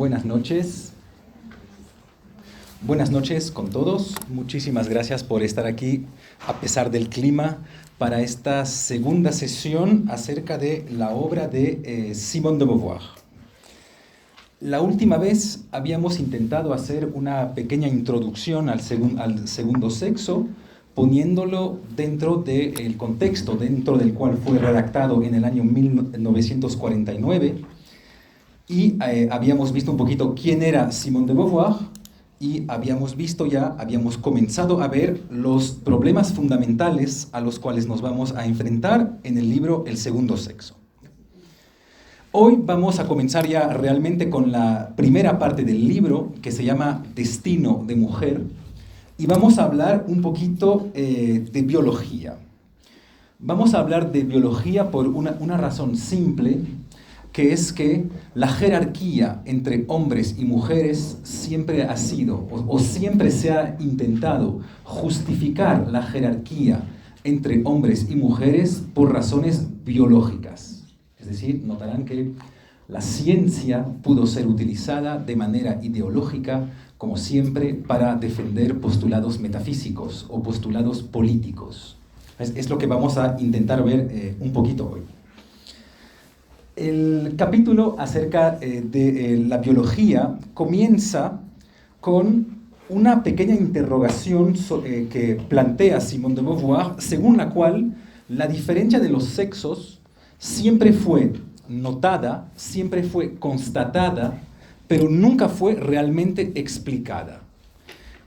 Buenas noches. Buenas noches con todos. Muchísimas gracias por estar aquí a pesar del clima para esta segunda sesión acerca de la obra de Simone de Beauvoir. La última vez habíamos intentado hacer una pequeña introducción al segundo sexo, poniéndolo dentro del contexto dentro del cual fue redactado en el año 1949. Y habíamos visto un poquito quién era Simone de Beauvoir y habíamos comenzado a ver los problemas fundamentales a los cuales nos vamos a enfrentar en el libro El segundo sexo. Hoy vamos a comenzar ya realmente con la primera parte del libro, que se llama Destino de Mujer, y vamos a hablar un poquito de biología. Vamos a hablar de biología por una razón simple, que es que la jerarquía entre hombres y mujeres siempre ha sido, o siempre se ha intentado justificar la jerarquía entre hombres y mujeres por razones biológicas. Es decir, notarán que la ciencia pudo ser utilizada de manera ideológica, como siempre, para defender postulados metafísicos o postulados políticos. Es lo que vamos a intentar ver un poquito hoy. El capítulo acerca de la biología comienza con una pequeña interrogación que plantea Simone de Beauvoir, según la cual la diferencia de los sexos siempre fue notada, siempre fue constatada, pero nunca fue realmente explicada.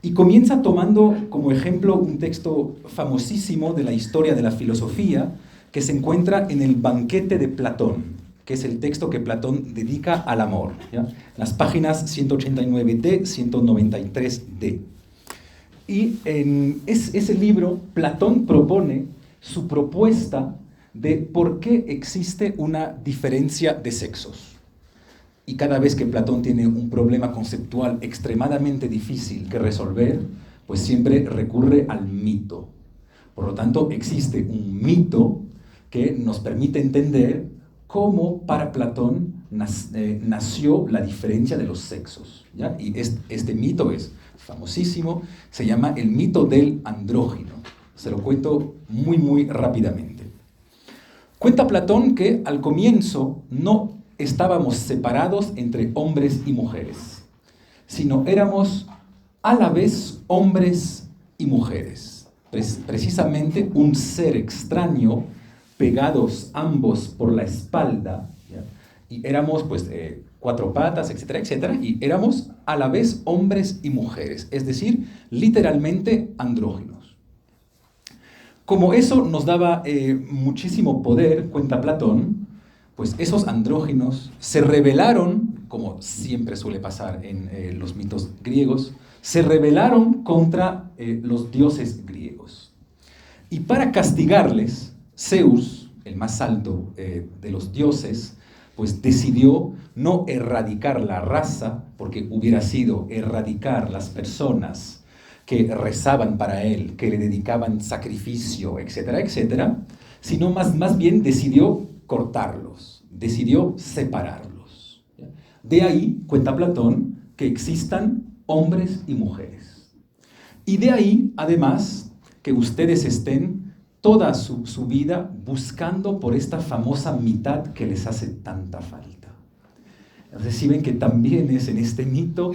Y comienza tomando como ejemplo un texto famosísimo de la historia de la filosofía que se encuentra en el Banquete de Platón, que es el texto que Platón dedica al amor, ¿ya? Las páginas 189d, 193d. Y en ese libro, Platón propone su propuesta de por qué existe una diferencia de sexos. Y cada vez que Platón tiene un problema conceptual extremadamente difícil que resolver, pues siempre recurre al mito. Por lo tanto, existe un mito que nos permite entender cómo para Platón nació la diferencia de los sexos, ¿ya? Y este mito es famosísimo, se llama el mito del andrógino. Se lo cuento muy rápidamente. Cuenta Platón que al comienzo no estábamos separados entre hombres y mujeres, sino éramos a la vez hombres y mujeres. Precisamente un ser extraño, pegados ambos por la espalda, ¿ya? Y éramos pues cuatro patas, etcétera, y éramos a la vez hombres y mujeres, es decir, literalmente andróginos. Como eso nos daba muchísimo poder, cuenta Platón, pues esos andróginos se rebelaron, como siempre suele pasar en los mitos griegos, se rebelaron contra los dioses griegos. Y para castigarles, Zeus, el más alto de los dioses, pues decidió no erradicar la raza, porque hubiera sido erradicar las personas que rezaban para él, que le dedicaban sacrificio, etcétera, sino más bien decidió cortarlos, decidió separarlos. De ahí, cuenta Platón, que existan hombres y mujeres. Y de ahí, además, que ustedes estén toda su vida buscando por esta famosa mitad que les hace tanta falta. Reciben que también es en este mito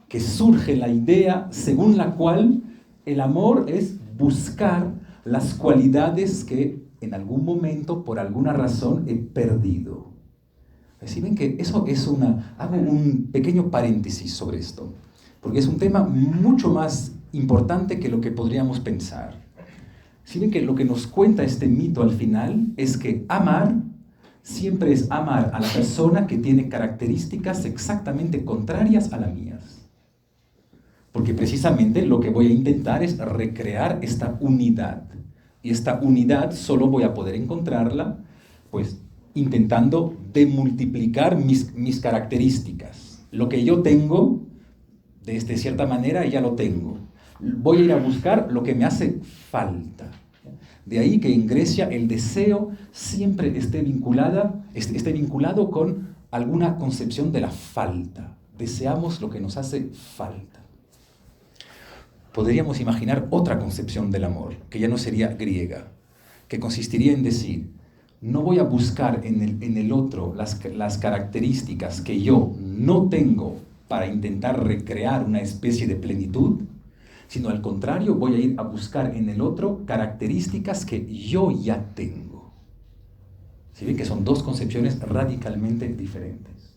que surge la idea según la cual el amor es buscar las cualidades que en algún momento, por alguna razón, he perdido. Reciben que eso es hago un pequeño paréntesis sobre esto, porque es un tema mucho más importante que lo que podríamos pensar. Si ven que lo que nos cuenta este mito al final es que amar siempre es amar a la persona que tiene características exactamente contrarias a las mías. Porque precisamente lo que voy a intentar es recrear esta unidad. Y esta unidad solo voy a poder encontrarla, pues, intentando demultiplicar mis características. Lo que yo tengo, de cierta manera, ya lo tengo. Voy a ir a buscar lo que me hace falta. De ahí que en Grecia el deseo siempre esté vinculado con alguna concepción de la falta. Deseamos lo que nos hace falta. Podríamos imaginar otra concepción del amor, que ya no sería griega, que consistiría en decir, no voy a buscar en el otro las características que yo no tengo para intentar recrear una especie de plenitud, sino al contrario, voy a ir a buscar en el otro características que yo ya tengo. ¿Sí ven que son dos concepciones radicalmente diferentes?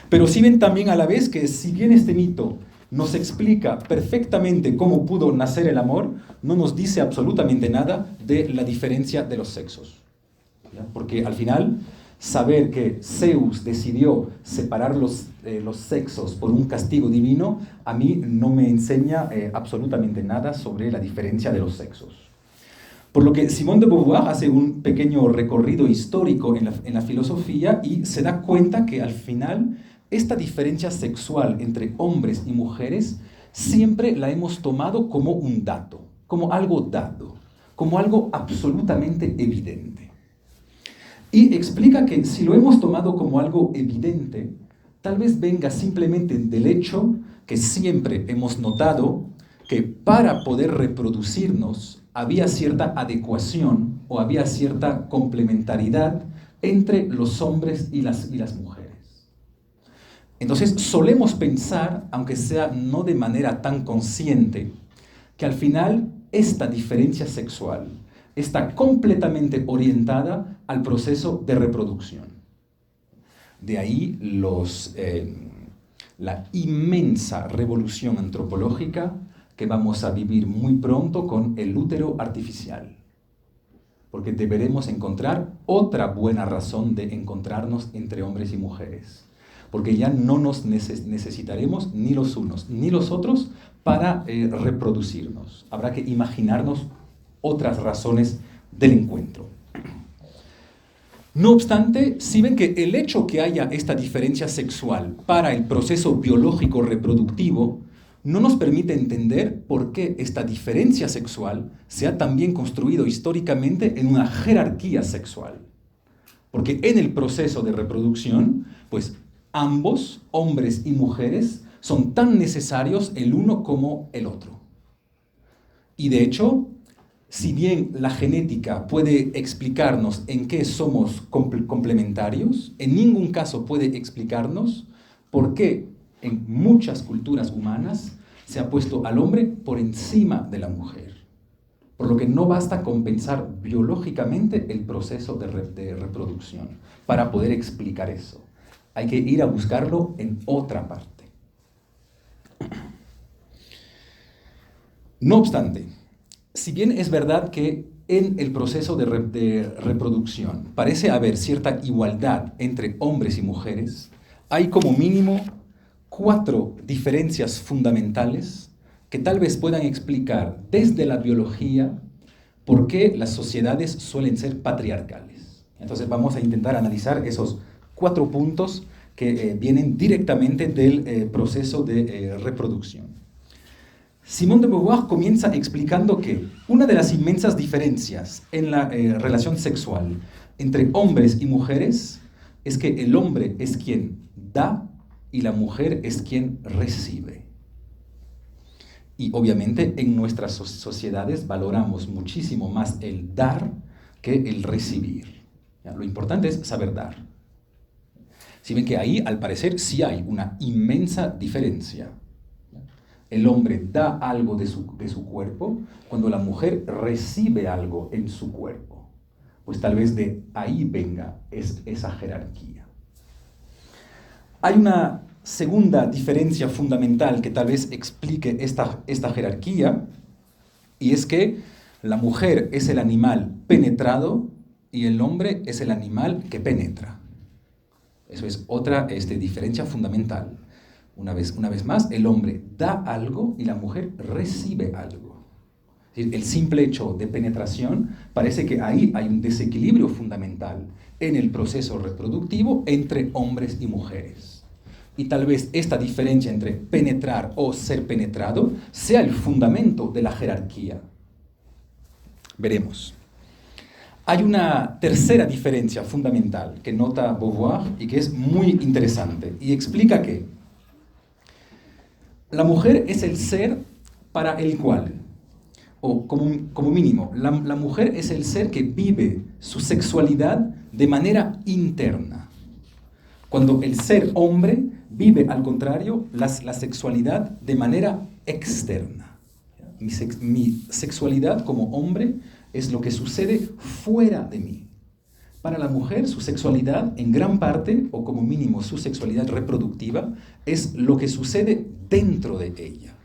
Pero sí ven también a la vez que si bien este mito nos explica perfectamente cómo pudo nacer el amor, no nos dice absolutamente nada de la diferencia de los sexos. ¿Ya? Porque al final, saber que Zeus decidió separar los sexos por un castigo divino, a mí no me enseña absolutamente nada sobre la diferencia de los sexos. Por lo que Simone de Beauvoir hace un pequeño recorrido histórico en la filosofía y se da cuenta que al final esta diferencia sexual entre hombres y mujeres siempre la hemos tomado como un dato, como algo dado, como algo absolutamente evidente. Y explica que si lo hemos tomado como algo evidente, tal vez venga simplemente del hecho que siempre hemos notado que para poder reproducirnos había cierta adecuación o había cierta complementariedad entre los hombres y las mujeres. Entonces solemos pensar, aunque sea no de manera tan consciente, que al final esta diferencia sexual está completamente orientada al proceso de reproducción. De ahí la inmensa revolución antropológica que vamos a vivir muy pronto con el útero artificial. Porque deberemos encontrar otra buena razón de encontrarnos entre hombres y mujeres. Porque ya no nos necesitaremos ni los unos ni los otros para reproducirnos. Habrá que imaginarnos otras razones del encuentro. No obstante, si ven que el hecho que haya esta diferencia sexual para el proceso biológico reproductivo no nos permite entender por qué esta diferencia sexual se ha también construido históricamente en una jerarquía sexual. Porque en el proceso de reproducción, pues ambos, hombres y mujeres, son tan necesarios el uno como el otro. Y de hecho, si bien la genética puede explicarnos en qué somos complementarios, en ningún caso puede explicarnos por qué en muchas culturas humanas se ha puesto al hombre por encima de la mujer. Por lo que no basta con pensar biológicamente el proceso de reproducción para poder explicar eso. Hay que ir a buscarlo en otra parte. No obstante, si bien es verdad que en el proceso de reproducción parece haber cierta igualdad entre hombres y mujeres, hay como mínimo 4 diferencias fundamentales que tal vez puedan explicar desde la biología por qué las sociedades suelen ser patriarcales. Entonces vamos a intentar analizar esos 4 puntos que vienen directamente del proceso de reproducción. Simone de Beauvoir comienza explicando que una de las inmensas diferencias en la relación sexual entre hombres y mujeres es que el hombre es quien da y la mujer es quien recibe. Y obviamente en nuestras sociedades valoramos muchísimo más el dar que el recibir. ¿Ya? Lo importante es saber dar. Si ven que ahí, al parecer, sí hay una inmensa diferencia. El hombre da algo de su cuerpo cuando la mujer recibe algo en su cuerpo. Pues tal vez de ahí venga esa jerarquía. Hay una segunda diferencia fundamental que tal vez explique esta jerarquía, y es que la mujer es el animal penetrado y el hombre es el animal que penetra. Eso es otra diferencia fundamental. Una vez más, el hombre da algo y la mujer recibe algo. El simple hecho de penetración parece que ahí hay un desequilibrio fundamental en el proceso reproductivo entre hombres y mujeres. Y tal vez esta diferencia entre penetrar o ser penetrado sea el fundamento de la jerarquía. Veremos. Hay una tercera diferencia fundamental que nota Beauvoir y que es muy interesante y explica que la mujer es el ser para el cual, o como mínimo, la mujer es el ser que vive su sexualidad de manera interna. Cuando el ser hombre vive, al contrario, la sexualidad de manera externa. Mi sexualidad como hombre es lo que sucede fuera de mí. Para la mujer, su sexualidad, en gran parte, o como mínimo su sexualidad reproductiva, es lo que sucede dentro de ella.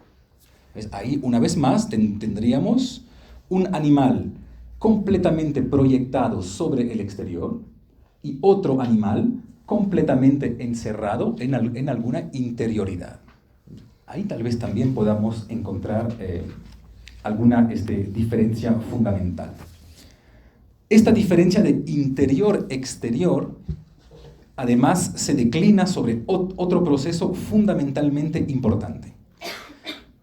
Ahí, una vez más, tendríamos un animal completamente proyectado sobre el exterior y otro animal completamente encerrado en alguna interioridad. Ahí tal vez también podamos encontrar alguna diferencia fundamental. Esta diferencia de interior-exterior, además, se declina sobre otro proceso fundamentalmente importante.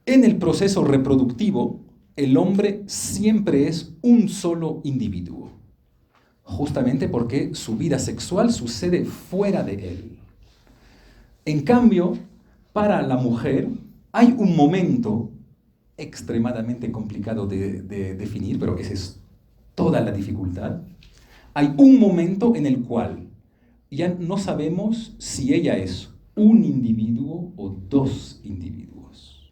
En el proceso reproductivo, el hombre siempre es un solo individuo, justamente porque su vida sexual sucede fuera de él. En cambio, para la mujer hay un momento extremadamente complicado de definir, pero esa es toda la dificultad. Hay un momento en el cual ya no sabemos si ella es un individuo o dos individuos,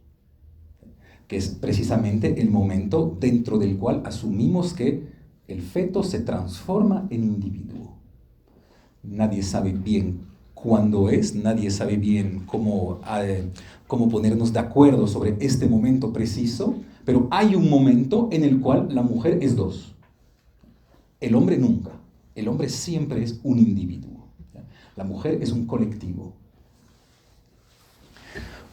que es precisamente el momento dentro del cual asumimos que el feto se transforma en individuo. Nadie sabe bien cuándo es, nadie sabe bien cómo ponernos de acuerdo sobre este momento preciso, pero hay un momento en el cual la mujer es dos. El hombre nunca. El hombre siempre es un individuo. La mujer es un colectivo.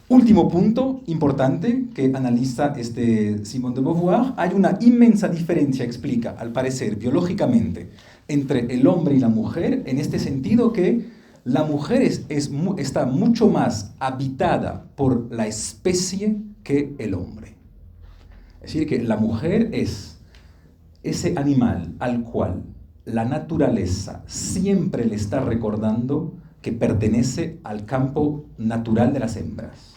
Último punto importante que analiza Simone de Beauvoir, hay una inmensa diferencia, explica, al parecer, biológicamente, entre el hombre y la mujer, en este sentido que la mujer está mucho más habitada por la especie que el hombre. Es decir, que la mujer es ese animal al cual la naturaleza siempre le está recordando que pertenece al campo natural de las hembras.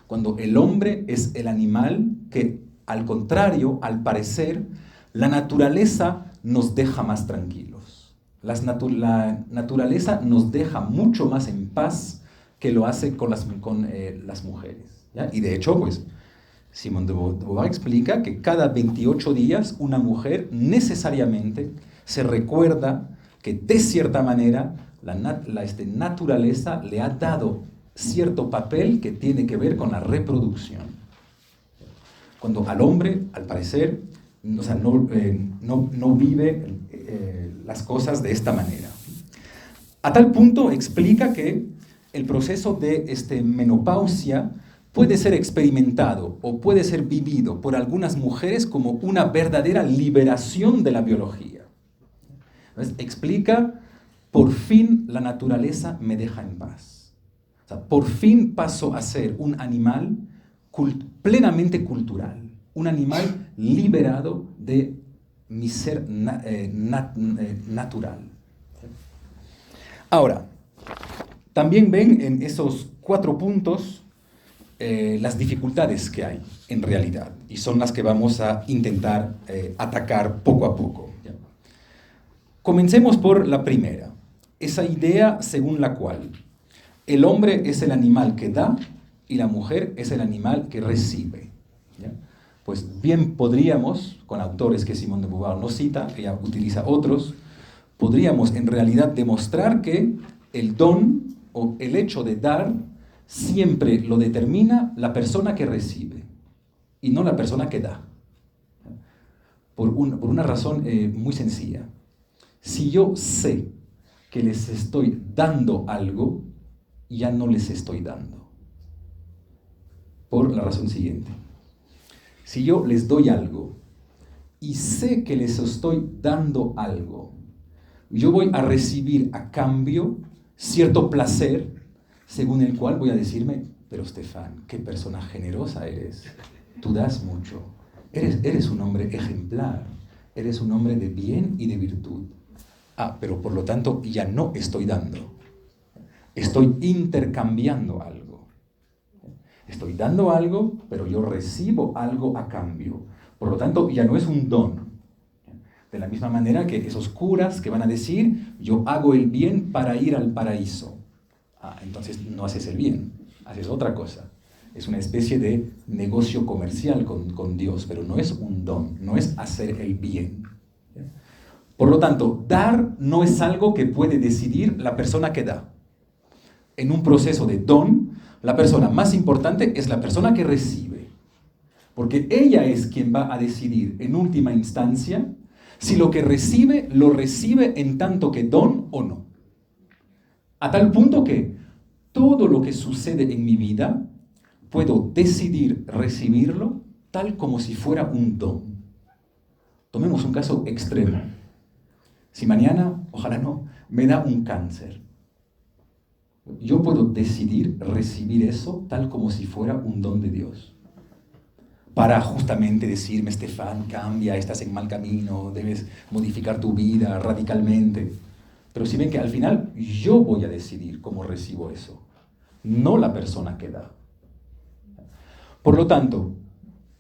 Cuando el hombre es el animal que, al contrario, al parecer, la naturaleza nos deja más tranquilos. La naturaleza nos deja mucho más en paz que lo hace con las mujeres. ¿Ya? Y de hecho, pues, Simone de Beauvoir explica que cada 28 días una mujer necesariamente se recuerda que de cierta manera la naturaleza le ha dado cierto papel que tiene que ver con la reproducción. Cuando al hombre, al parecer, no vive las cosas de esta manera. A tal punto explica que el proceso de menopausia puede ser experimentado o puede ser vivido por algunas mujeres como una verdadera liberación de la biología. Entonces, explica, por fin la naturaleza me deja en paz. O sea, por fin paso a ser un animal plenamente cultural, un animal liberado de mi ser natural. Ahora, también ven en esos 4 puntos las dificultades que hay en realidad, y son las que vamos a intentar atacar poco a poco. ¿Ya? Comencemos por la primera, esa idea según la cual el hombre es el animal que da y la mujer es el animal que recibe. ¿Ya? Pues bien podríamos, con autores que Simone de Beauvoir no cita, ella utiliza otros, podríamos en realidad demostrar que el don o el hecho de dar siempre lo determina la persona que recibe y no la persona que da. Por una razón muy sencilla. Si yo sé que les estoy dando algo, ya no les estoy dando. Por la razón siguiente. Si yo les doy algo y sé que les estoy dando algo, yo voy a recibir a cambio cierto placer según el cual voy a decirme, pero Stefan, qué persona generosa eres, tú das mucho, eres un hombre ejemplar, eres un hombre de bien y de virtud. Ah, pero por lo tanto ya no estoy dando. Estoy intercambiando algo. Estoy dando algo, pero yo recibo algo a cambio. Por lo tanto, ya no es un don. De la misma manera que esos curas que van a decir, yo hago el bien para ir al paraíso. Ah, entonces no haces el bien, haces otra cosa. Es una especie de negocio comercial con Dios, pero no es un don, no es hacer el bien. Por lo tanto, dar no es algo que puede decidir la persona que da. En un proceso de don, la persona más importante es la persona que recibe. Porque ella es quien va a decidir en última instancia si lo que recibe, lo recibe en tanto que don o no. A tal punto que todo lo que sucede en mi vida, puedo decidir recibirlo tal como si fuera un don. Tomemos un caso extremo. Si mañana, ojalá no, me da un cáncer, yo puedo decidir recibir eso tal como si fuera un don de Dios. Para justamente decirme, Estefan, cambia, estás en mal camino, debes modificar tu vida radicalmente. Pero si ven que al final yo voy a decidir cómo recibo eso, no la persona que da. Por lo tanto,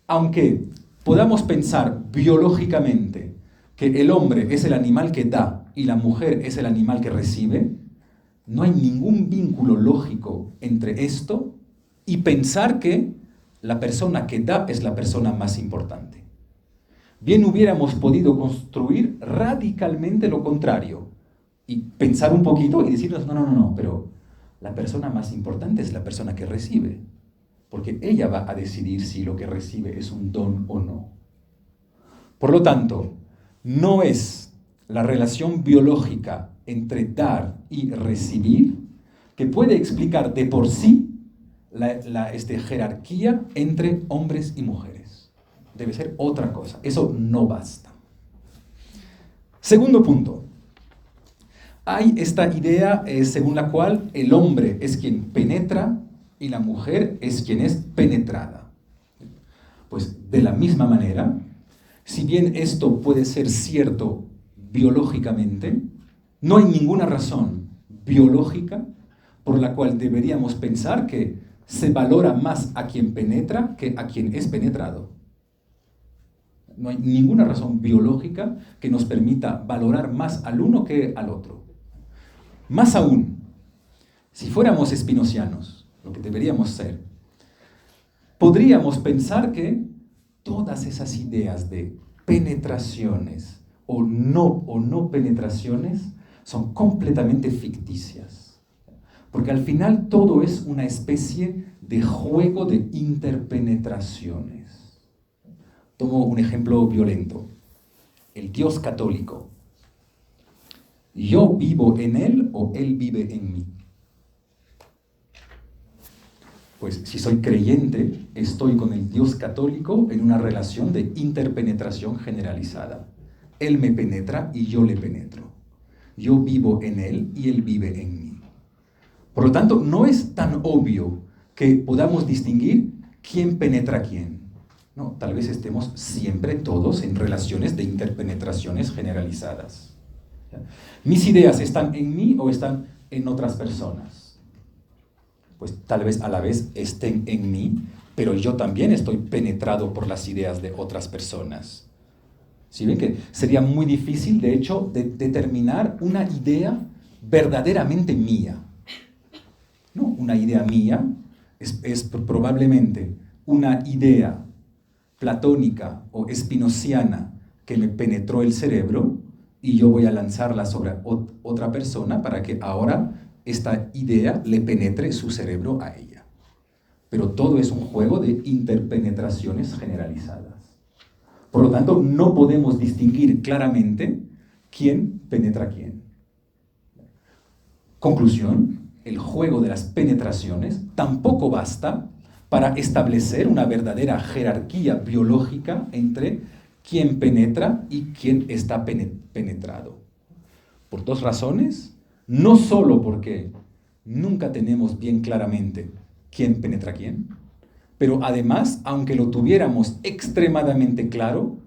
aunque podamos pensar biológicamente que el hombre es el animal que da y la mujer es el animal que recibe, no hay ningún vínculo lógico entre esto y pensar que la persona que da es la persona más importante. Bien hubiéramos podido construir radicalmente lo contrario y pensar un poquito y decirnos, no, pero la persona más importante es la persona que recibe, porque ella va a decidir si lo que recibe es un don o no. Por lo tanto, no es la relación biológica entre dar y recibir que puede explicar de por sí la jerarquía entre hombres y mujeres. Debe ser otra cosa. Eso no basta. Segundo punto. Hay esta idea según la cual el hombre es quien penetra y la mujer es quien es penetrada. Pues de la misma manera, si bien esto puede ser cierto biológicamente, no hay ninguna razón biológica por la cual deberíamos pensar que se valora más a quien penetra que a quien es penetrado. No hay ninguna razón biológica que nos permita valorar más al uno que al otro. Más aún, si fuéramos espinocianos, lo que deberíamos ser, podríamos pensar que todas esas ideas de penetraciones o no penetraciones son completamente ficticias. Porque al final todo es una especie de juego de interpenetraciones. Tomo un ejemplo violento. El Dios católico. ¿Yo vivo en él o él vive en mí? Pues si soy creyente, estoy con el Dios católico en una relación de interpenetración generalizada. Él me penetra y yo le penetro. Yo vivo en él y él vive en mí. Por lo tanto, no es tan obvio que podamos distinguir quién penetra a quién. No, tal vez estemos siempre todos en relaciones de interpenetraciones generalizadas. ¿Mis ideas están en mí o están en otras personas? Pues tal vez a la vez estén en mí, pero yo también estoy penetrado por las ideas de otras personas. ¿Sí ven que sería muy difícil, de hecho, de determinar una idea verdaderamente mía? No, una idea mía es probablemente una idea platónica o espinociana que me penetró el cerebro y yo voy a lanzarla sobre otra persona para que ahora esta idea le penetre su cerebro a ella. Pero todo es un juego de interpenetraciones generalizadas. Por lo tanto, no podemos distinguir claramente quién penetra a quién. Conclusión. El juego de las penetraciones tampoco basta para establecer una verdadera jerarquía biológica entre quién penetra y quién está penetrado. Por dos razones, no solo porque nunca tenemos bien claramente quién penetra a quién, pero además, aunque lo tuviéramos extremadamente claro,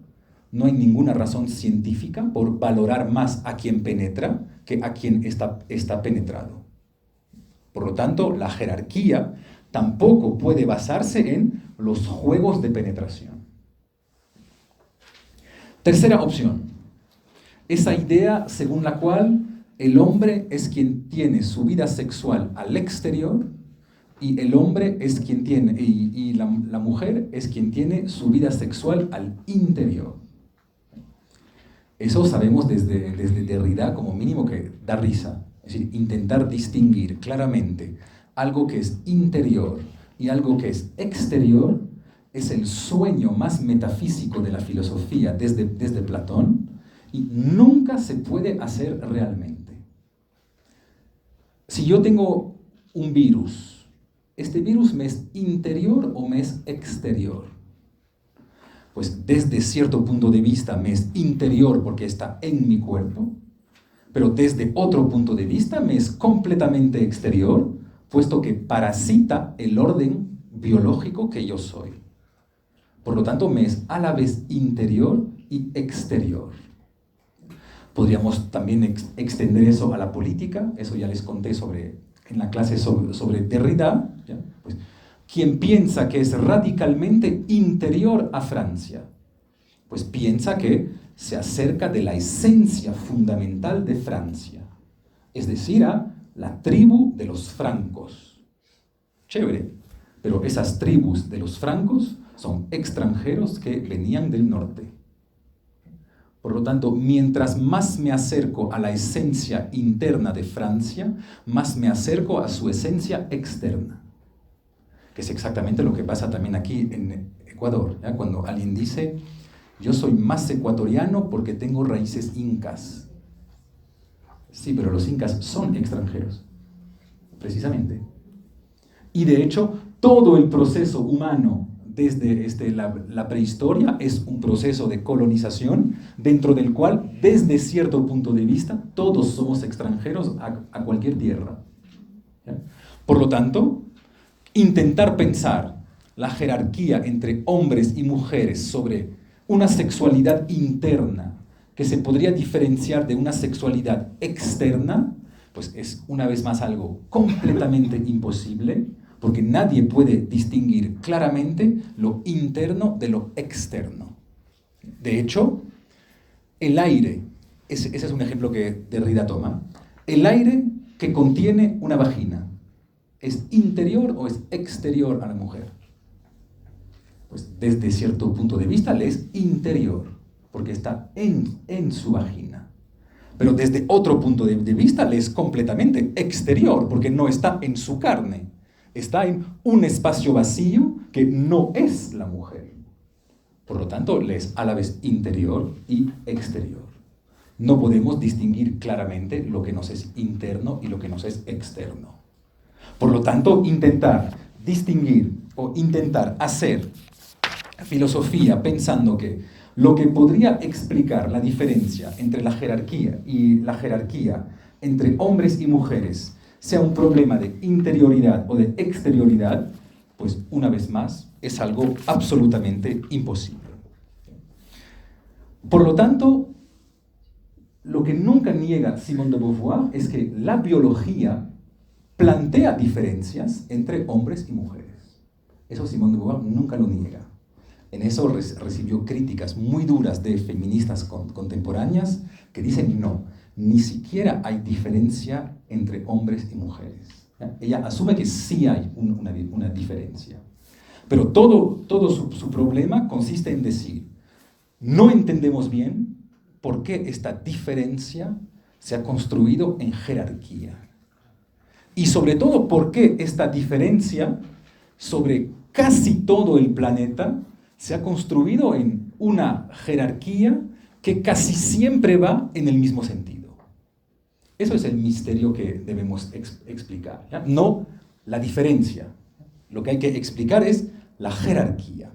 no hay ninguna razón científica por valorar más a quien penetra que a quien está penetrado. Por lo tanto, la jerarquía tampoco puede basarse en los juegos de penetración. Tercera opción, esa idea según la cual el hombre es quien tiene su vida sexual al exterior y el hombre es quien tiene, y la mujer es quien tiene su vida sexual al interior. Eso sabemos desde Derrida como mínimo que da risa. Es decir, intentar distinguir claramente algo que es interior y algo que es exterior es el sueño más metafísico de la filosofía desde Platón y nunca se puede hacer realmente. Si yo tengo un virus, ¿este virus me es interior o me es exterior? Pues desde cierto punto de vista me es interior porque está en mi cuerpo, pero desde otro punto de vista me es completamente exterior, puesto que parasita el orden biológico que yo soy. Por lo tanto, me es a la vez interior y exterior. Podríamos también extender eso a la política, eso ya les conté en la clase sobre Derrida, ¿ya? Pues, quien piensa que es radicalmente interior a Francia, pues piensa que se acerca de la esencia fundamental de Francia, es decir, a la tribu de los francos. Chévere, pero esas tribus de los francos son extranjeros que venían del norte. Por lo tanto, mientras más me acerco a la esencia interna de Francia, más me acerco a su esencia externa. Que es exactamente lo que pasa también aquí en Ecuador, ¿ya? Cuando alguien dice, yo soy más ecuatoriano porque tengo raíces incas. Sí, pero los incas son extranjeros, precisamente. Y de hecho, todo el proceso humano desde la prehistoria es un proceso de colonización dentro del cual, desde cierto punto de vista, todos somos extranjeros a cualquier tierra. ¿Ya? Por lo tanto, intentar pensar la jerarquía entre hombres y mujeres sobre una sexualidad interna que se podría diferenciar de una sexualidad externa, pues es una vez más algo completamente imposible, porque nadie puede distinguir claramente lo interno de lo externo. De hecho, el aire, ese es un ejemplo que Derrida toma, el aire que contiene una vagina, ¿es interior o es exterior a la mujer? Pues desde cierto punto de vista le es interior, porque está en su vagina. Pero desde otro punto de vista le es completamente exterior, porque no está en su carne. Está en un espacio vacío que no es la mujer. Por lo tanto, le es a la vez interior y exterior. No podemos distinguir claramente lo que nos es interno y lo que nos es externo. Por lo tanto, intentar distinguir o intentar hacer filosofía pensando que lo que podría explicar la diferencia entre la jerarquía y la jerarquía entre hombres y mujeres sea un problema de interioridad o de exterioridad, pues una vez más es algo absolutamente imposible. Por lo tanto, lo que nunca niega Simone de Beauvoir es que la biología plantea diferencias entre hombres y mujeres. Eso Simone de Beauvoir nunca lo niega. En eso recibió críticas muy duras de feministas contemporáneas que dicen no, ni siquiera hay diferencia entre hombres y mujeres. ¿Ya? Ella asume que sí hay una diferencia. Pero todo su problema consiste en decir, no entendemos bien por qué esta diferencia se ha construido en jerarquía. Y sobre todo, por qué esta diferencia sobre casi todo el planeta se ha construido en una jerarquía que casi siempre va en el mismo sentido. Eso es el misterio que debemos explicar, ¿ya? No la diferencia. Lo que hay que explicar es la jerarquía.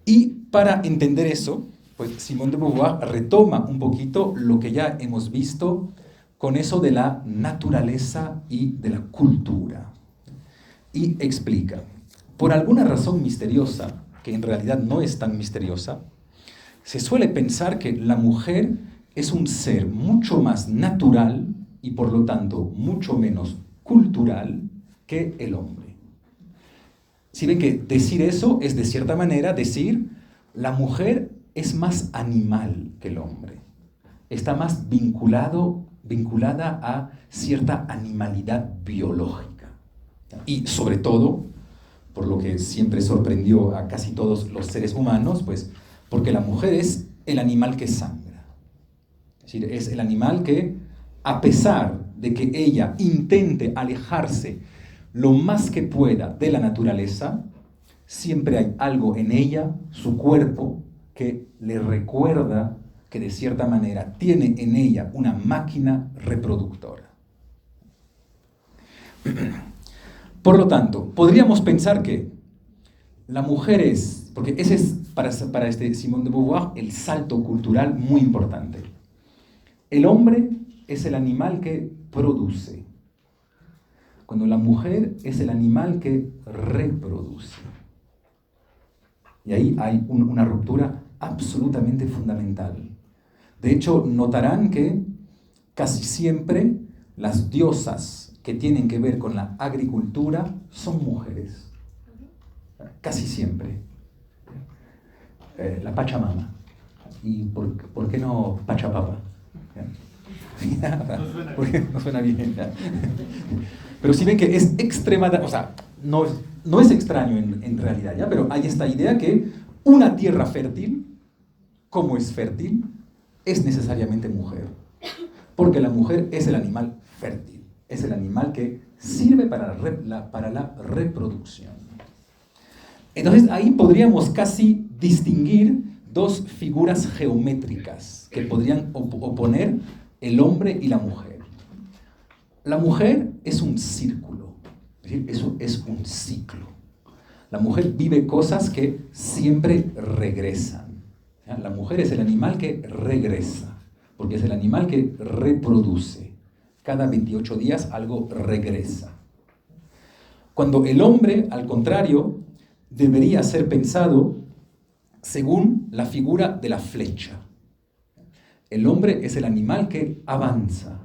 Y para entender eso, pues Simone de Beauvoir retoma un poquito lo que ya hemos visto con eso de la naturaleza y de la cultura. Y explica, por alguna razón misteriosa, que en realidad no es tan misteriosa, se suele pensar que la mujer es un ser mucho más natural y por lo tanto mucho menos cultural que el hombre. Si ven que decir eso es de cierta manera decir la mujer es más animal que el hombre, está más vinculada a cierta animalidad biológica. Y sobre todo, por lo que siempre sorprendió a casi todos los seres humanos, pues porque la mujer es el animal que sangra. Es decir, es el animal que, a pesar de que ella intente alejarse lo más que pueda de la naturaleza, siempre hay algo en ella, su cuerpo, que le recuerda que de cierta manera tiene en ella una máquina reproductora. Por lo tanto, podríamos pensar que la mujer es, porque ese es para Simone de Beauvoir el salto cultural muy importante. El hombre es el animal que produce, cuando la mujer es el animal que reproduce. Y ahí hay una ruptura absolutamente fundamental. De hecho, notarán que casi siempre las diosas que tienen que ver con la agricultura son mujeres. Casi siempre. La Pachamama. ¿Y por qué no Pachapapa? Porque no suena bien. Pero si ven que es extremadamente, o sea, no es extraño en realidad, ¿ya? Pero hay esta idea que una tierra fértil, como es fértil, es necesariamente mujer. Porque la mujer es el animal fértil, es el animal que sirve para la reproducción. Entonces ahí podríamos casi distinguir dos figuras geométricas que podrían oponer el hombre y la mujer. La mujer es un círculo, es decir, eso es un ciclo. La mujer vive cosas que siempre regresan. ¿Ya? La mujer es el animal que regresa, porque es el animal que reproduce. Cada 28 días algo regresa. Cuando el hombre, al contrario, debería ser pensado según la figura de la flecha. El hombre es el animal que avanza.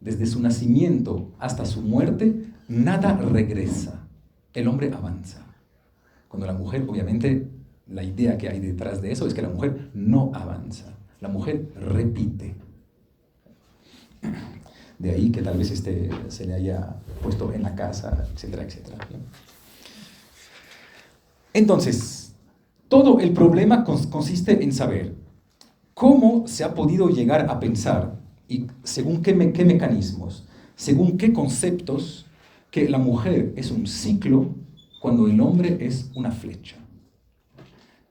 Desde su nacimiento hasta su muerte, nada regresa. El hombre avanza. Cuando la mujer, obviamente, la idea que hay detrás de eso es que la mujer no avanza. La mujer repite. De ahí que tal vez se le haya puesto en la casa, etcétera, etcétera. Entonces, todo el problema consiste en saber cómo se ha podido llegar a pensar y según qué mecanismos, según qué conceptos, que la mujer es un ciclo cuando el hombre es una flecha.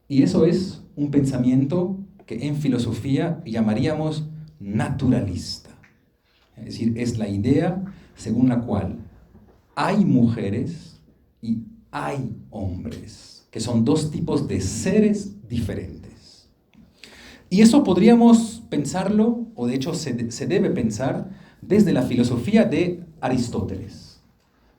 Y eso es un pensamiento que en filosofía llamaríamos naturalista. Es decir, es la idea según la cual hay mujeres y hay hombres, que son dos tipos de seres diferentes. Y eso podríamos pensarlo, o de hecho se debe pensar, desde la filosofía de Aristóteles,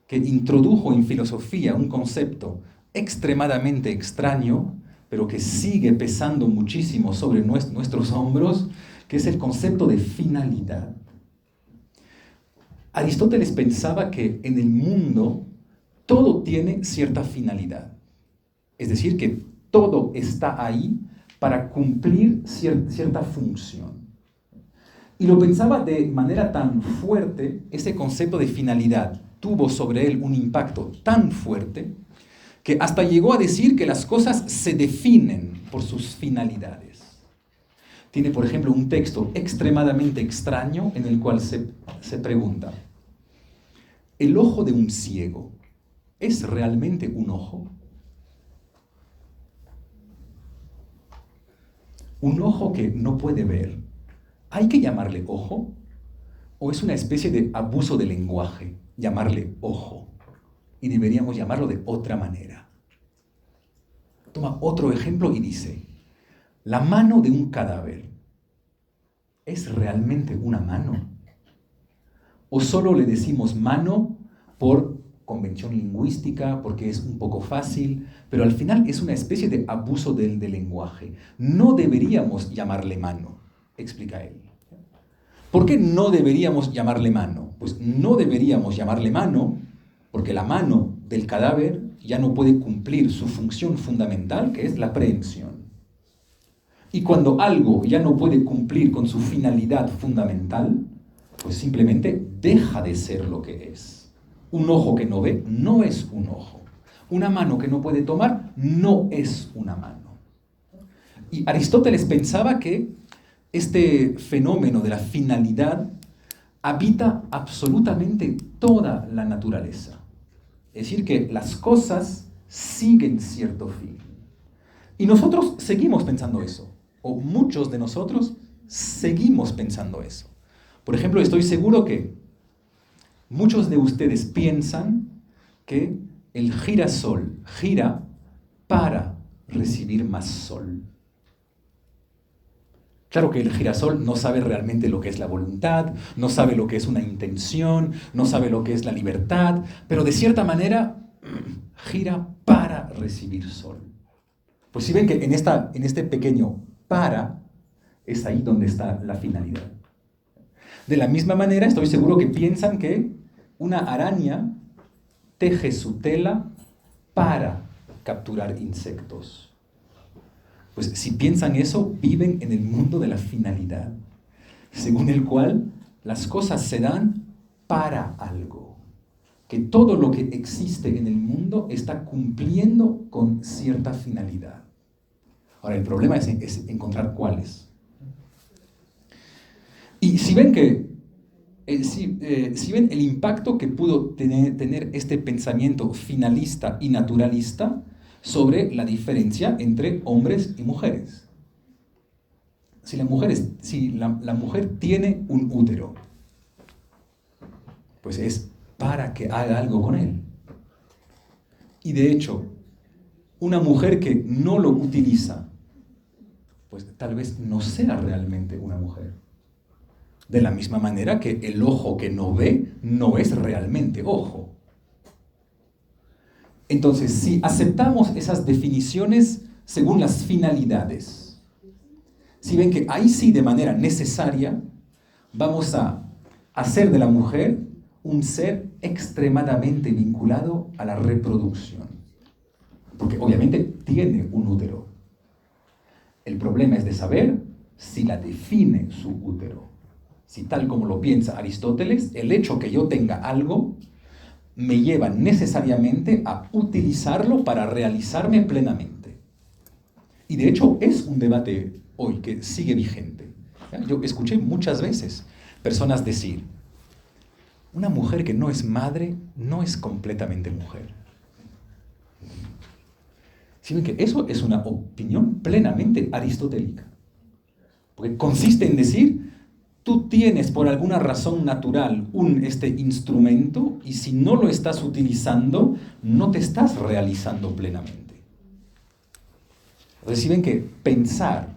que introdujo en filosofía un concepto extremadamente extraño, pero que sigue pesando muchísimo sobre nuestros hombros, que es el concepto de finalidad. Aristóteles pensaba que en el mundo todo tiene cierta finalidad. Es decir, que todo está ahí para cumplir cierta función. Y lo pensaba de manera tan fuerte, ese concepto de finalidad tuvo sobre él un impacto tan fuerte, que hasta llegó a decir que las cosas se definen por sus finalidades. Tiene, por ejemplo, un texto extremadamente extraño en el cual se pregunta: ¿el ojo de un ciego es realmente un ojo? Un ojo que no puede ver, ¿hay que llamarle ojo? ¿O es una especie de abuso de lenguaje llamarle ojo? Y deberíamos llamarlo de otra manera. Toma otro ejemplo y dice: ¿la mano de un cadáver es realmente una mano? ¿O solo le decimos mano por convención lingüística, porque es un poco fácil, pero al final es una especie de abuso del lenguaje. No deberíamos llamarle mano, explica él. ¿Por qué no deberíamos llamarle mano? Pues no deberíamos llamarle mano porque la mano del cadáver ya no puede cumplir su función fundamental, que es la aprehensión. Y cuando algo ya no puede cumplir con su finalidad fundamental, pues simplemente deja de ser lo que es. Un ojo que no ve no es un ojo. Una mano que no puede tomar no es una mano. Y Aristóteles pensaba que este fenómeno de la finalidad habita absolutamente toda la naturaleza. Es decir, que las cosas siguen cierto fin. Y nosotros seguimos pensando eso, o muchos de nosotros seguimos pensando eso. Por ejemplo, estoy seguro que muchos de ustedes piensan que el girasol gira para recibir más sol. Claro que el girasol no sabe realmente lo que es la voluntad, no sabe lo que es una intención, no sabe lo que es la libertad, pero de cierta manera gira para recibir sol. Pues si ven que en este pequeño para, es ahí donde está la finalidad. De la misma manera, estoy seguro que piensan que una araña teje su tela para capturar insectos. Pues si piensan eso, viven en el mundo de la finalidad, según el cual las cosas se dan para algo. Que todo lo que existe en el mundo está cumpliendo con cierta finalidad. Ahora, el problema es encontrar cuáles. Y si ven si ven el impacto que pudo tener este pensamiento finalista y naturalista sobre la diferencia entre hombres y mujeres. Si la mujer tiene un útero, pues es para que haga algo con él. Y de hecho, una mujer que no lo utiliza, pues tal vez no sea realmente una mujer. De la misma manera que el ojo que no ve no es realmente ojo. Entonces, si aceptamos esas definiciones según las finalidades, si ven que ahí sí de manera necesaria vamos a hacer de la mujer un ser extremadamente vinculado a la reproducción. Porque obviamente tiene un útero. El problema es de saber si la define su útero. Si tal como lo piensa Aristóteles, el hecho que yo tenga algo me lleva necesariamente a utilizarlo para realizarme plenamente. Y de hecho es un debate hoy que sigue vigente. Yo escuché muchas veces personas decir, una mujer que no es madre no es completamente mujer. Si ven que eso es una opinión plenamente aristotélica. Porque consiste en decir, tú tienes por alguna razón natural este instrumento y si no lo estás utilizando, no te estás realizando plenamente. Entonces, si ven que pensar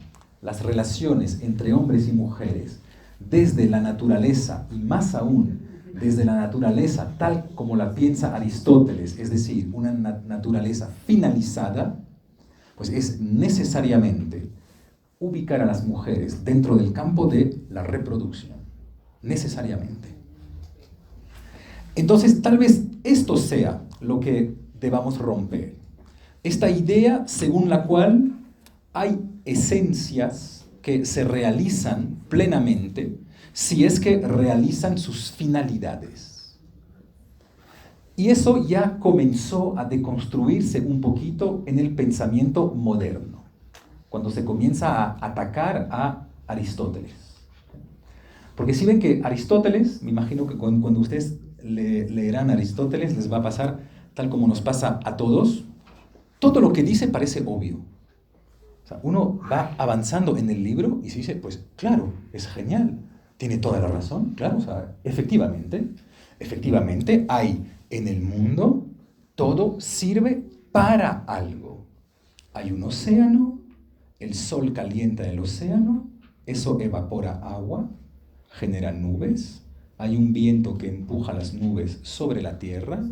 las relaciones entre hombres y mujeres desde la naturaleza y más aún desde la naturaleza tal como la piensa Aristóteles, es decir, una naturaleza finalizada, pues es necesariamente ubicar a las mujeres dentro del campo de la reproducción, necesariamente. Entonces, tal vez esto sea lo que debamos romper. Esta idea según la cual hay esencias que se realizan plenamente si es que realizan sus finalidades. Y eso ya comenzó a deconstruirse un poquito en el pensamiento moderno, cuando se comienza a atacar a Aristóteles. Porque si ven que Aristóteles, me imagino que cuando ustedes leerán a Aristóteles, les va a pasar tal como nos pasa a todos, todo lo que dice parece obvio. O sea, uno va avanzando en el libro y se dice, pues claro, es genial, tiene toda la razón, claro, o sea, efectivamente hay en el mundo, todo sirve para algo. Hay un océano, el sol calienta el océano, eso evapora agua, genera nubes, hay un viento que empuja las nubes sobre la tierra,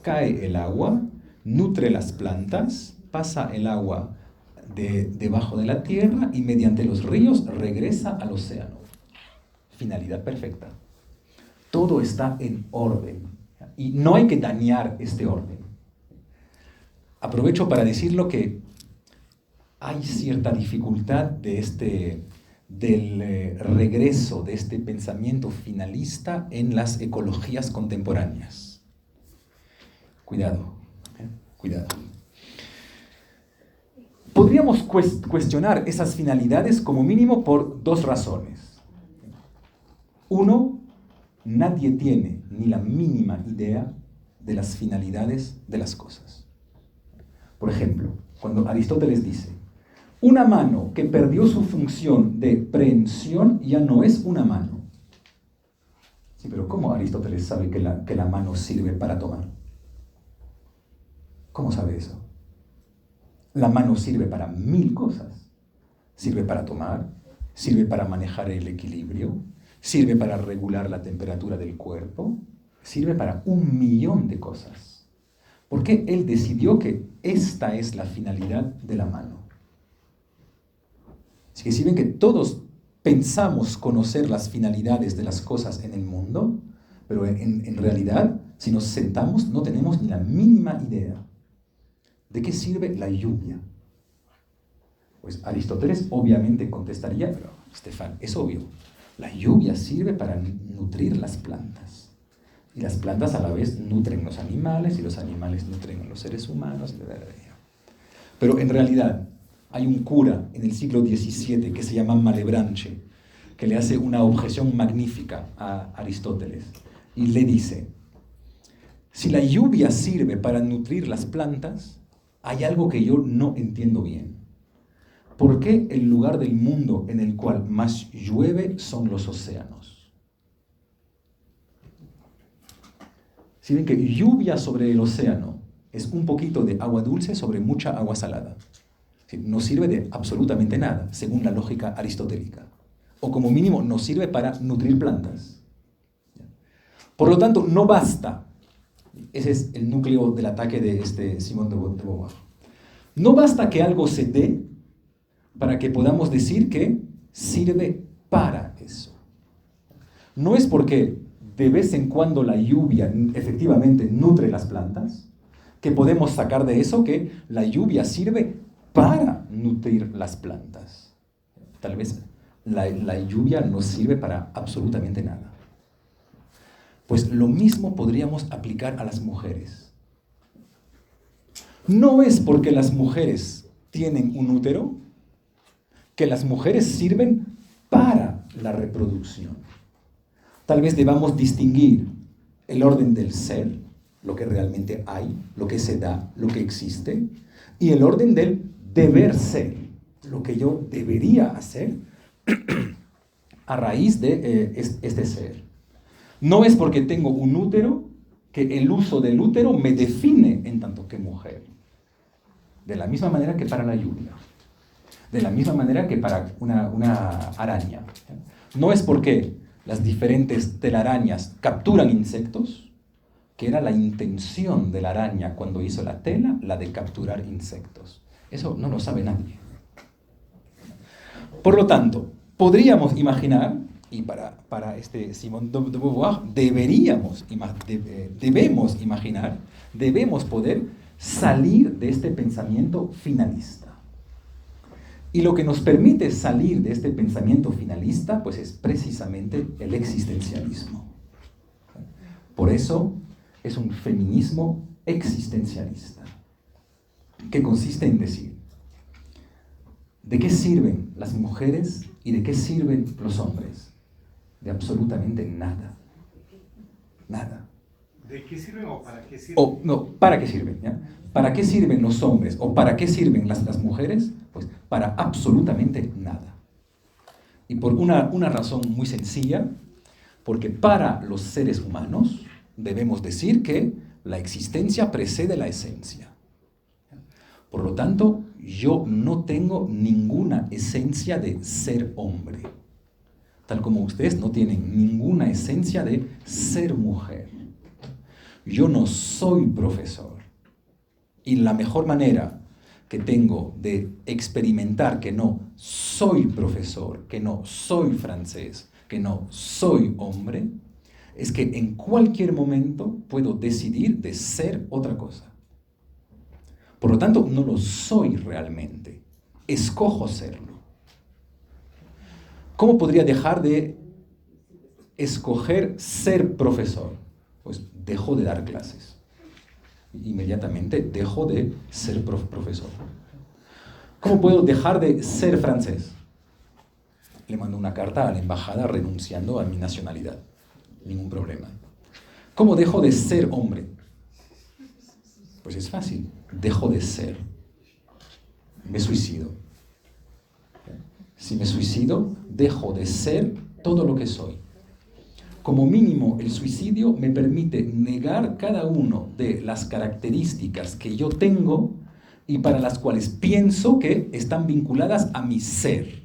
cae el agua, nutre las plantas, pasa el agua debajo de la tierra y mediante los ríos regresa al océano. Finalidad perfecta. Todo está en orden y no hay que dañar este orden. Aprovecho para decirlo que hay cierta dificultad del regreso de este pensamiento finalista en las ecologías contemporáneas. Cuidado, cuidado. Podríamos cuestionar esas finalidades como mínimo por dos razones. Uno, nadie tiene ni la mínima idea de las finalidades de las cosas. Por ejemplo, cuando Aristóteles dice, una mano que perdió su función de prehensión ya no es una mano. Sí, pero ¿cómo Aristóteles sabe que la mano sirve para tomar? ¿Cómo sabe eso? La mano sirve para 1000 cosas. Sirve para tomar, sirve para manejar el equilibrio, sirve para regular la temperatura del cuerpo, sirve para 1.000.000 de cosas. ¿Por qué él decidió que esta es la finalidad de la mano? Así que si ven que todos pensamos conocer las finalidades de las cosas en el mundo, pero en realidad, si nos sentamos, no tenemos ni la mínima idea. ¿De qué sirve la lluvia? Pues Aristóteles obviamente contestaría, pero Estefan, es obvio, la lluvia sirve para nutrir las plantas. Y las plantas a la vez nutren los animales, y los animales nutren a los seres humanos. Pero en realidad hay un cura en el siglo XVII que se llama Malebranche, que le hace una objeción magnífica a Aristóteles. Y le dice, si la lluvia sirve para nutrir las plantas, hay algo que yo no entiendo bien. ¿Por qué el lugar del mundo en el cual más llueve son los océanos? Si ven que lluvia sobre el océano es un poquito de agua dulce sobre mucha agua salada. No sirve de absolutamente nada, según la lógica aristotélica. O como mínimo no sirve para nutrir plantas. Por lo tanto, no basta. Ese es el núcleo del ataque de Simone de Beauvoir. No basta que algo se dé para que podamos decir que sirve para eso. No es porque de vez en cuando la lluvia efectivamente nutre las plantas que podemos sacar de eso que la lluvia sirve para nutrir las plantas. Tal vez la lluvia no sirve para absolutamente nada. Pues lo mismo podríamos aplicar a las mujeres. No es porque las mujeres tienen un útero que las mujeres sirven para la reproducción. Tal vez debamos distinguir el orden del ser, lo que realmente hay, lo que se da, lo que existe, y el orden del deber ser, lo que yo debería hacer a raíz de este ser. No es porque tengo un útero que el uso del útero me define en tanto que mujer. De la misma manera que para la lluvia. De la misma manera que para una araña. No es porque las diferentes telarañas capturan insectos, que era la intención de la araña cuando hizo la tela, la de capturar insectos. Eso no lo sabe nadie. Por lo tanto, podríamos imaginar, y para Simone de Beauvoir debemos imaginar, debemos poder salir de este pensamiento finalista. Y lo que nos permite salir de este pensamiento finalista, pues es precisamente el existencialismo. Por eso es un feminismo existencialista, que consiste en decir, ¿de qué sirven las mujeres y de qué sirven los hombres? De absolutamente nada. Nada. ¿De qué sirven o para qué sirven? O, no, ¿para qué sirven? ¿Ya? ¿Para qué sirven los hombres o para qué sirven las mujeres? Pues para absolutamente nada. Y por una razón muy sencilla, porque para los seres humanos debemos decir que la existencia precede la esencia. Por lo tanto, yo no tengo ninguna esencia de ser hombre, tal como ustedes no tienen ninguna esencia de ser mujer. yo no soy profesor. Y la mejor manera que tengo de experimentar que no soy profesor, que no soy francés, que no soy hombre, es que en cualquier momento puedo decidir de ser otra cosa. Por lo tanto, no lo soy realmente. Escojo serlo. ¿Cómo podría dejar de escoger ser profesor? Pues dejo de dar clases. Inmediatamente dejo de ser profesor. ¿Cómo puedo dejar de ser francés? Le mando una carta a la embajada renunciando a mi nacionalidad. Ningún problema. ¿Cómo dejo de ser hombre? Pues es fácil. Dejo de ser. Me suicido. Si me suicido, dejo de ser todo lo que soy. Como mínimo, el suicidio me permite negar cada una de las características que yo tengo y para las cuales pienso que están vinculadas a mi ser.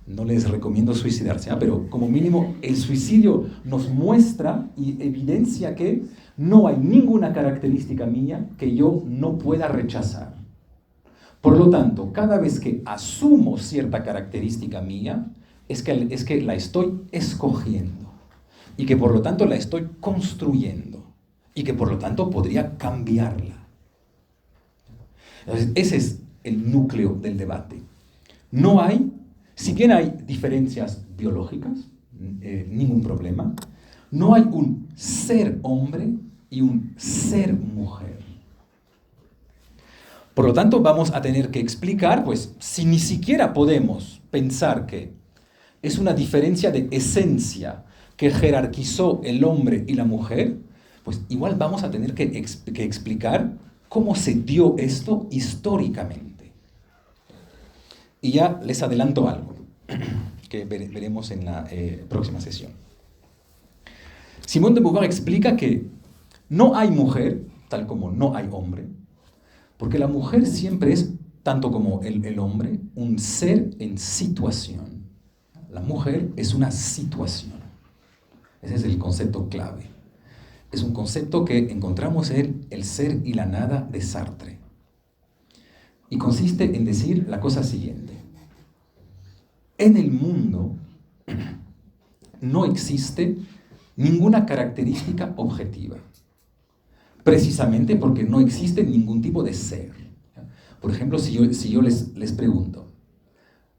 No les recomiendo suicidarse, pero como mínimo el suicidio nos muestra y evidencia que no hay ninguna característica mía que yo no pueda rechazar. Por lo tanto, cada vez que asumo cierta característica mía, es que la estoy escogiendo y que por lo tanto la estoy construyendo y que por lo tanto podría cambiarla. Entonces, ese es el núcleo del debate. No hay, si bien hay diferencias biológicas, ningún problema, no hay un ser hombre y un ser mujer. Por lo tanto, vamos a tener que explicar, pues, si ni siquiera podemos pensar que es una diferencia de esencia que jerarquizó el hombre y la mujer, pues igual vamos a tener que explicar cómo se dio esto históricamente. Y ya les adelanto algo que veremos en la próxima sesión. Simone de Beauvoir explica que no hay mujer, tal como no hay hombre, porque la mujer siempre es, tanto como el hombre, un ser en situación. La mujer es una situación. Ese es el concepto clave. Es un concepto que encontramos en El ser y la nada de Sartre. Y consiste en decir la cosa siguiente. En el mundo no existe ninguna característica objetiva. Precisamente porque no existe ningún tipo de ser. Por ejemplo, si yo les pregunto,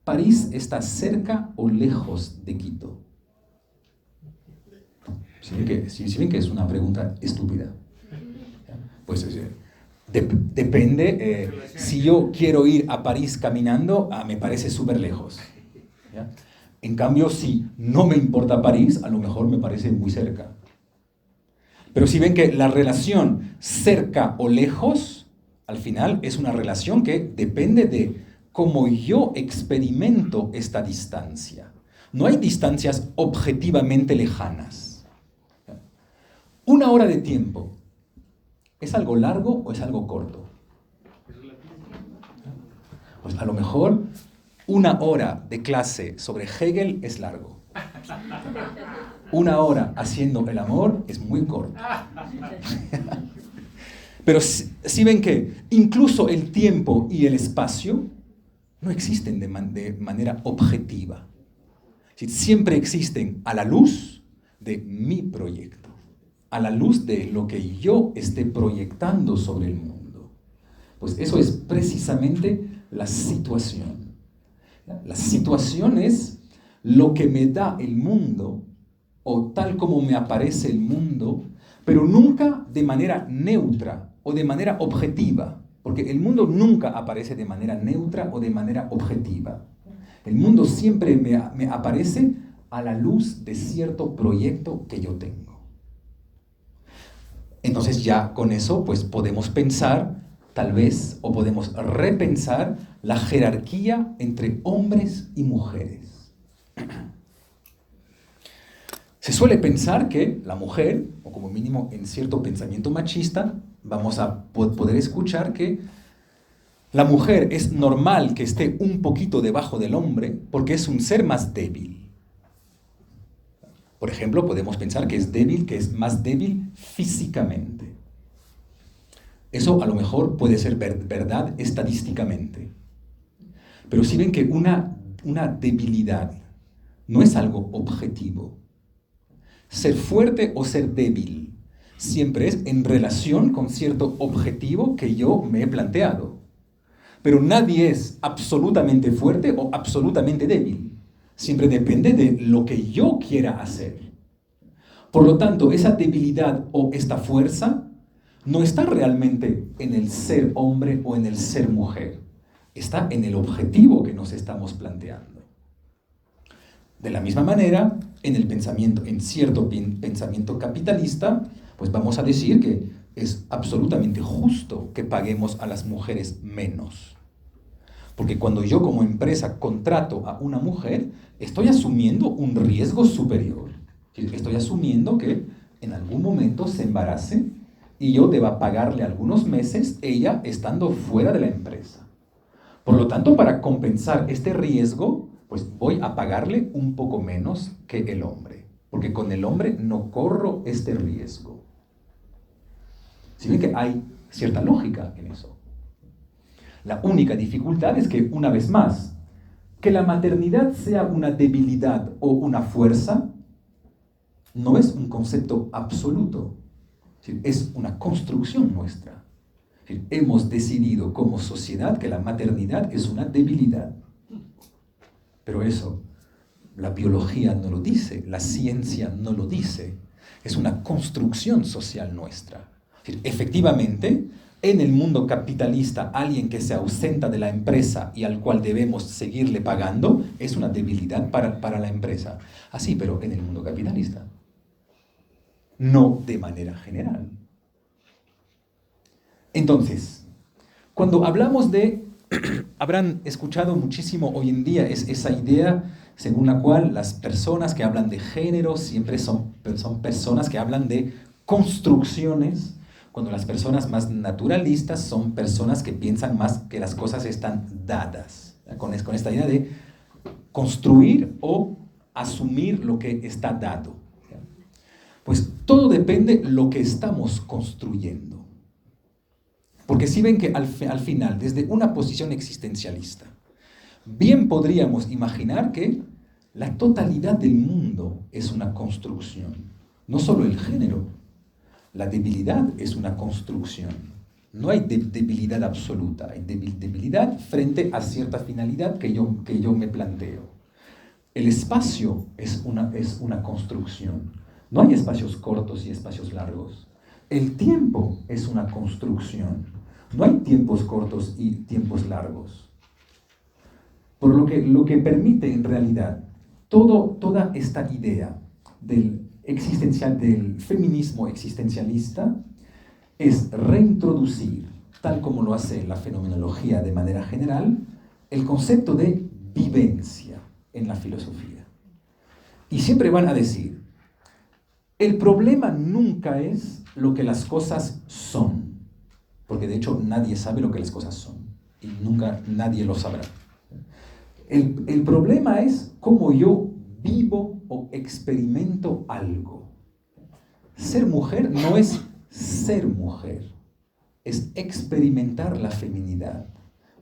¿París está cerca o lejos de Quito? Si ven que es una pregunta estúpida. Pues depende. Si yo quiero ir a París caminando, me parece súper lejos. ¿Ya? En cambio, si no me importa París, a lo mejor me parece muy cerca. Pero si ven que la relación cerca o lejos, al final es una relación que depende de cómo yo experimento esta distancia. No hay distancias objetivamente lejanas. 1 hora de tiempo, ¿es algo largo o es algo corto? Pues a lo mejor 1 hora de clase sobre Hegel es largo. 1 hora haciendo el amor es muy corto. Pero si ven que incluso el tiempo y el espacio no existen de manera objetiva. Siempre existen a la luz de mi proyecto, a la luz de lo que yo esté proyectando sobre el mundo. Pues eso es precisamente la situación. La situación es lo que me da el mundo, o tal como me aparece el mundo, pero nunca de manera neutra o de manera objetiva, porque el mundo nunca aparece de manera neutra o de manera objetiva. El mundo siempre me aparece a la luz de cierto proyecto que yo tengo. Entonces ya con eso pues podemos pensar, tal vez, o podemos repensar la jerarquía entre hombres y mujeres. Se suele pensar que la mujer, o como mínimo en cierto pensamiento machista, vamos a poder escuchar que la mujer es normal que esté un poquito debajo del hombre porque es un ser más débil. Por ejemplo, podemos pensar que es débil, que es más débil físicamente. Eso a lo mejor puede ser verdad estadísticamente. Pero si ven que una debilidad no es algo objetivo. Ser fuerte o ser débil siempre es en relación con cierto objetivo que yo me he planteado. Pero nadie es absolutamente fuerte o absolutamente débil. Siempre depende de lo que yo quiera hacer. Por lo tanto, esa debilidad o esta fuerza no está realmente en el ser hombre o en el ser mujer. Está en el objetivo que nos estamos planteando. De la misma manera, en el pensamiento, en cierto pensamiento capitalista, pues vamos a decir que es absolutamente justo que paguemos a las mujeres menos. Porque cuando yo como empresa contrato a una mujer, estoy asumiendo un riesgo superior. Estoy asumiendo que en algún momento se embarace y yo deba pagarle algunos meses, ella estando fuera de la empresa. Por lo tanto, para compensar este riesgo, pues voy a pagarle un poco menos que el hombre. Porque con el hombre no corro este riesgo. Si ven que hay cierta lógica en eso. La única dificultad es que, una vez más, que la maternidad sea una debilidad o una fuerza, no es un concepto absoluto. Es una construcción nuestra. Hemos decidido como sociedad que la maternidad es una debilidad. Pero eso, la biología no lo dice, la ciencia no lo dice. Es una construcción social nuestra. Efectivamente, en el mundo capitalista, alguien que se ausenta de la empresa y al cual debemos seguirle pagando, es una debilidad para la empresa. Así, pero en el mundo capitalista. No de manera general. Entonces, cuando hablamos de, habrán escuchado muchísimo hoy en día esa idea según la cual las personas que hablan de género siempre son personas que hablan de construcciones, cuando las personas más naturalistas son personas que piensan más que las cosas están dadas, con esta idea de construir o asumir lo que está dado. Pues todo depende de lo que estamos construyendo. Porque si ven que al final, desde una posición existencialista, bien podríamos imaginar que la totalidad del mundo es una construcción, no solo el género. La debilidad es una construcción. No hay debilidad absoluta, hay debilidad frente a cierta finalidad que yo me planteo. El espacio es una construcción. No hay espacios cortos y espacios largos. El tiempo es una construcción. No hay tiempos cortos y tiempos largos. Por lo que permite en realidad toda esta idea del feminismo existencialista es reintroducir, tal como lo hace la fenomenología de manera general, el concepto de vivencia en la filosofía. Y siempre van a decir, el problema nunca es lo que las cosas son, porque de hecho nadie sabe lo que las cosas son, y nunca nadie lo sabrá. El problema es cómo yo vivo o experimento algo. Ser mujer no es ser mujer, es experimentar la feminidad,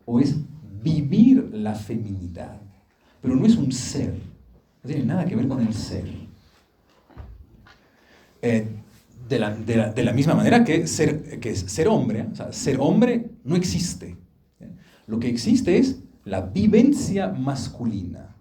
o es vivir la feminidad, pero no es un ser, no tiene nada que ver con el ser. De la misma manera que ser hombre, o sea, ser hombre no existe. Lo que existe es la vivencia masculina.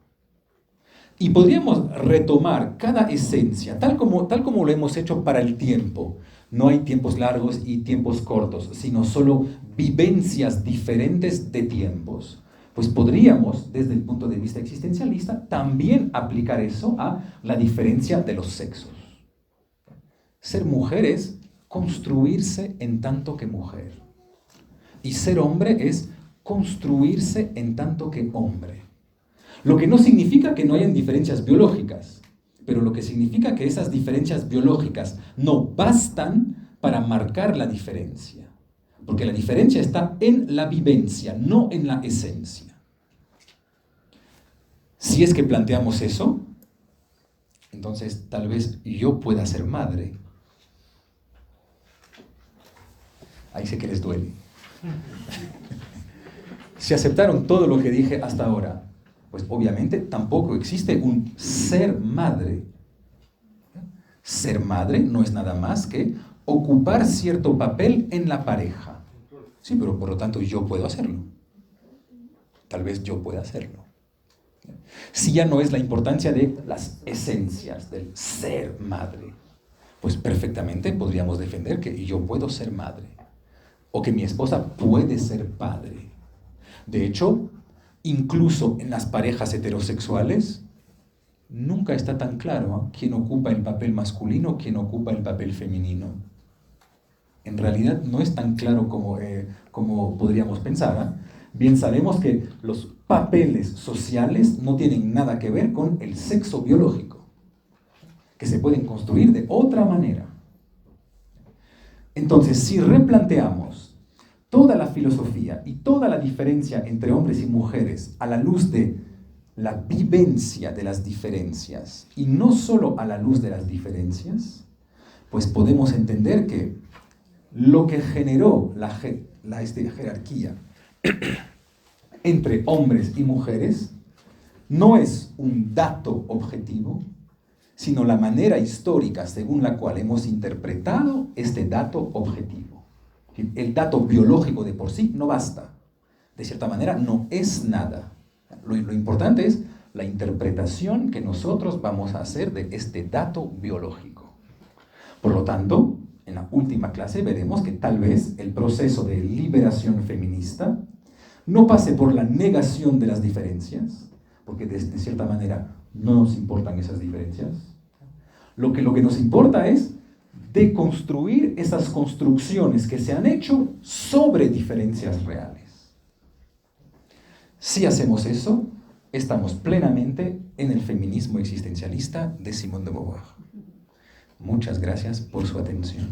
Y podríamos retomar cada esencia, tal como lo hemos hecho para el tiempo. No hay tiempos largos y tiempos cortos, sino solo vivencias diferentes de tiempos. Pues podríamos, desde el punto de vista existencialista, también aplicar eso a la diferencia de los sexos. Ser mujer es construirse en tanto que mujer. Y ser hombre es construirse en tanto que hombre. Lo que no significa que no hayan diferencias biológicas, pero lo que significa que esas diferencias biológicas no bastan para marcar la diferencia. Porque la diferencia está en la vivencia, no en la esencia. Si es que planteamos eso, entonces tal vez yo pueda ser madre. Ahí sé que les duele. Si aceptaron todo lo que dije hasta ahora, pues obviamente tampoco existe un ser madre. Ser madre no es nada más que ocupar cierto papel en la pareja. Sí, pero por lo tanto yo puedo hacerlo. Tal vez yo pueda hacerlo. Si ya no es la importancia de las esencias del ser madre, pues perfectamente podríamos defender que yo puedo ser madre o que mi esposa puede ser padre. De hecho, incluso en las parejas heterosexuales, nunca está tan claro quién ocupa el papel masculino, quién ocupa el papel femenino. En realidad no es tan claro como podríamos pensar. Bien sabemos que los papeles sociales no tienen nada que ver con el sexo biológico, que se pueden construir de otra manera. Entonces, si replanteamos toda la filosofía y toda la diferencia entre hombres y mujeres a la luz de la vivencia de las diferencias y no solo a la luz de las diferencias, pues podemos entender que lo que generó la jerarquía entre hombres y mujeres no es un dato objetivo, sino la manera histórica según la cual hemos interpretado este dato objetivo. El dato biológico de por sí no basta. De cierta manera no es nada. Lo importante es la interpretación que nosotros vamos a hacer de este dato biológico. Por lo tanto, en la última clase veremos que tal vez el proceso de liberación feminista no pase por la negación de las diferencias, porque de cierta manera no nos importan esas diferencias. Lo que nos importa es deconstruir esas construcciones que se han hecho sobre diferencias reales. Si hacemos eso, estamos plenamente en el feminismo existencialista de Simone de Beauvoir. Muchas gracias por su atención.